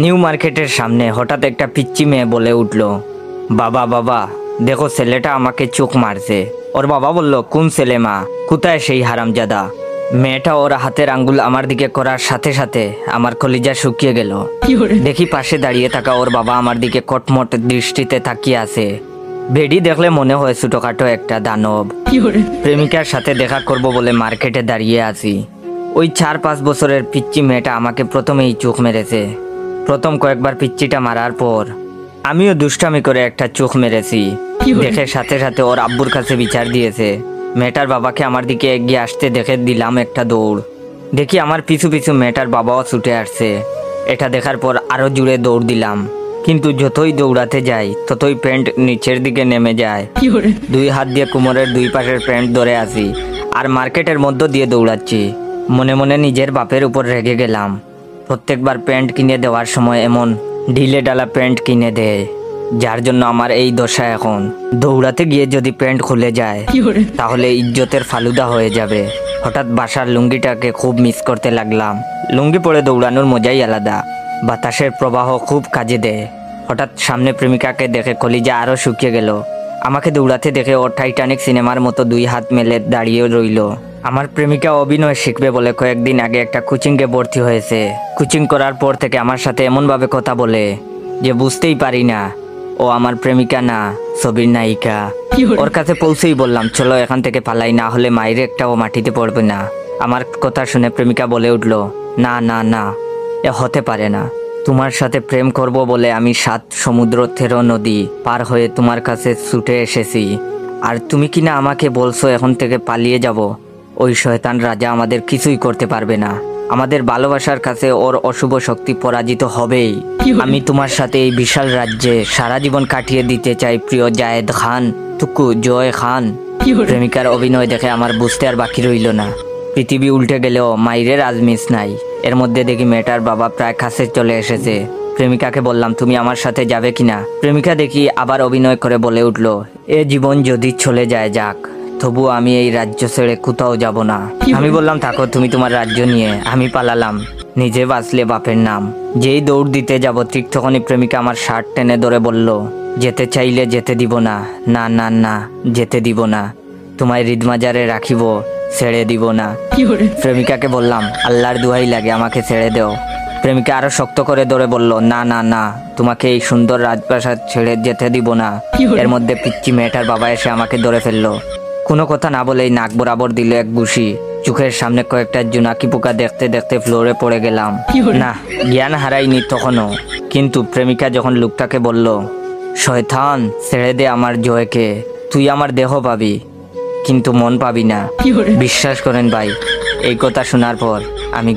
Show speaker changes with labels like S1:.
S1: New মার্কেটের সামনে হঠাৎ একটা পিচ্চি মেয়ে বলে উঠল, বাবা বাবা দেখো ছেলেটা আমাকে চোখ মারছে। ওর বাবা বলল, কোন ছেলে মা, কোথায় সেই হারামজাদা? মেয়েটা ওর হাতের আঙ্গুল আমার দিকে করার সাথে সাথে আমার কলিজা শুকিয়ে গেল। দেখি পাশে দাঁড়িয়ে থাকা ওর বাবা আমার দিকে কটমট দৃষ্টিতে তাকিয়ে আছে। বেডি দেখলে মনে হয় ছোটখাটো একটা দানব। প্রেমিকার সাথে দেখা করব বলে মার্কেটে দাঁড়িয়ে আছি। ওই 4-5 বছরের পিচ্চি মেয়েটা আমাকে প্রথমেই চোখ মেরেছে। প্রথম কয়েকবার পিচ্চিটা মারার পর আমিও দুষ্টামি করে একটা চোখ মেরেছি। দেখে সাথে সাথে ওর আব্বুর কাছে বিচার দিয়েছে। মেয়েটার বাবাকে আমার দিকে এগিয়ে আসতে দেখে দিলাম একটা দৌড়। দেখি আমার পিছু পিছু মেয়েটার বাবাও ছুটে আসছে। এটা দেখার পর আরো জুড়ে দৌড় দিলাম, কিন্তু যতই দৌড়াতে যাই ততই প্যান্ট নিচের দিকে নেমে যায়। 2 হাত দিয়ে কোমরের 2 পাশের প্যান্ট ধরে আছি আর মার্কেটের মধ্য দিয়ে দৌড়াচ্ছি। মনে মনে নিজের বাপের উপর রেগে গেলাম। প্রত্যেকবার প্যান্ট কিনে দেওয়ার সময় এমন ঢিলে ডালা প্যান্ট কিনে দেয়, যার জন্য আমার এই দশা। এখন দৌড়াতে গিয়ে যদি প্যান্ট খুলে যায় তাহলে ইজ্জতের ফালুদা হয়ে যাবে। হঠাৎ বাসার লুঙ্গিটাকে খুব মিস করতে লাগলাম। লুঙ্গি পরে দৌড়ানোর মজাই আলাদা, বাতাসের প্রবাহ খুব কাজে দেয়। হঠাৎ সামনে প্রেমিকাকে দেখে কলিজা আরো শুকিয়ে গেল। আমাকে দৌড়াতে দেখে ও টাইটানিক সিনেমার মতো 2 হাত মেলে দাঁড়িয়ে রইল। আমার প্রেমিকা অভিনয় শিখবে বলে কয়েকদিন আগে একটা কোচিংয়ে ভর্তি হয়েছে। কোচিং করার পর থেকে আমার সাথে এমনভাবে কথা বলে যে বুঝতেই পারি না ও আমার প্রেমিকা না, ছবির নায়িকা। ওর কাছে পৌঁছেই বললাম, চলো এখান থেকে পালাই, না হলে মায়ের একটাও মাটিতে পড়বে না। আমার কথা শুনে প্রেমিকা বলে উঠল, না না না, এ হতে পারে না। তোমার সাথে প্রেম করব বলে আমি 7 সমুদ্র 13 নদী পার হয়ে তোমার কাছে ছুটে এসেছি, আর তুমি কিনা আমাকে বলছো এখন থেকে পালিয়ে যাব। ওই শয়তান রাজা আমাদের কিছুই করতে পারবে না। আমাদের ভালোবাসার কাছে ওর অশুভ শক্তি পরাজিত হবেই। আমি তোমার সাথে এই বিশাল রাজ্যে সারা জীবন কাটিয়ে দিতে চাই, প্রিয় জায়েদ খান, টুকু জয় খান। প্রেমিকার অভিনয় দেখে আমার বুঝতে আর বাকি রইল না। পৃথিবী উল্টে গেলেও মাইরের আজমিস নাই। এর মধ্যে দেখি মেয়েটার বাবা প্রায় কাছে চলে এসেছে। প্রেমিকাকে বললাম, তুমি আমার সাথে যাবে কিনা? প্রেমিকা দেখি আবার অভিনয় করে বলে উঠল, এ জীবন যদি চলে যায় যাক, তবু আমি এই রাজ্য ছেড়ে কোথাও যাব না। আমি বললাম, থাকো তুমি তোমার রাজ্য নিয়ে, আমি পালালাম। নিজে বাঁচলে বাপের নাম। যেই দৌড় দিতে যাব ঠিক তখনই প্রেমিকা আমার শার্ট টেনে ধরে বলল, যেতে চাইলে যেতে দিব না, না না না, যেতে দিব না। তোমায় হৃদমাজারে রাখিব, ছেড়ে দিব না। প্রেমিকাকে বললাম, আল্লাহর দোহাই লাগে আমাকে ছেড়ে দেও। প্রেমিকা আরো শক্ত করে ধরে বলল, না না না, তোমাকে এই সুন্দর রাজপ্রাসাদ ছেড়ে যেতে দিব না। এর মধ্যে পিচ্চি মেয়েটার বাবা এসে আমাকে ধরে ফেললো। কোনো কথা না বলেই নাক বরাবর দিল এক ঘুষি। চোখের সামনে কয়েকটা জোনাকি পোকা দেখতে দেখতে ফ্লোরে পড়ে গেলাম। না, জ্ঞান হারাইনি তখনও, কিন্তু প্রেমিকা যখন লোকটাকে বলল, শয়তান ছেড়ে দে আমার জয়কে, তুই আমার দেহ পাবি কিন্তু মন পাবি না। বিশ্বাস করেন ভাই, এই কথা শোনার পর আমি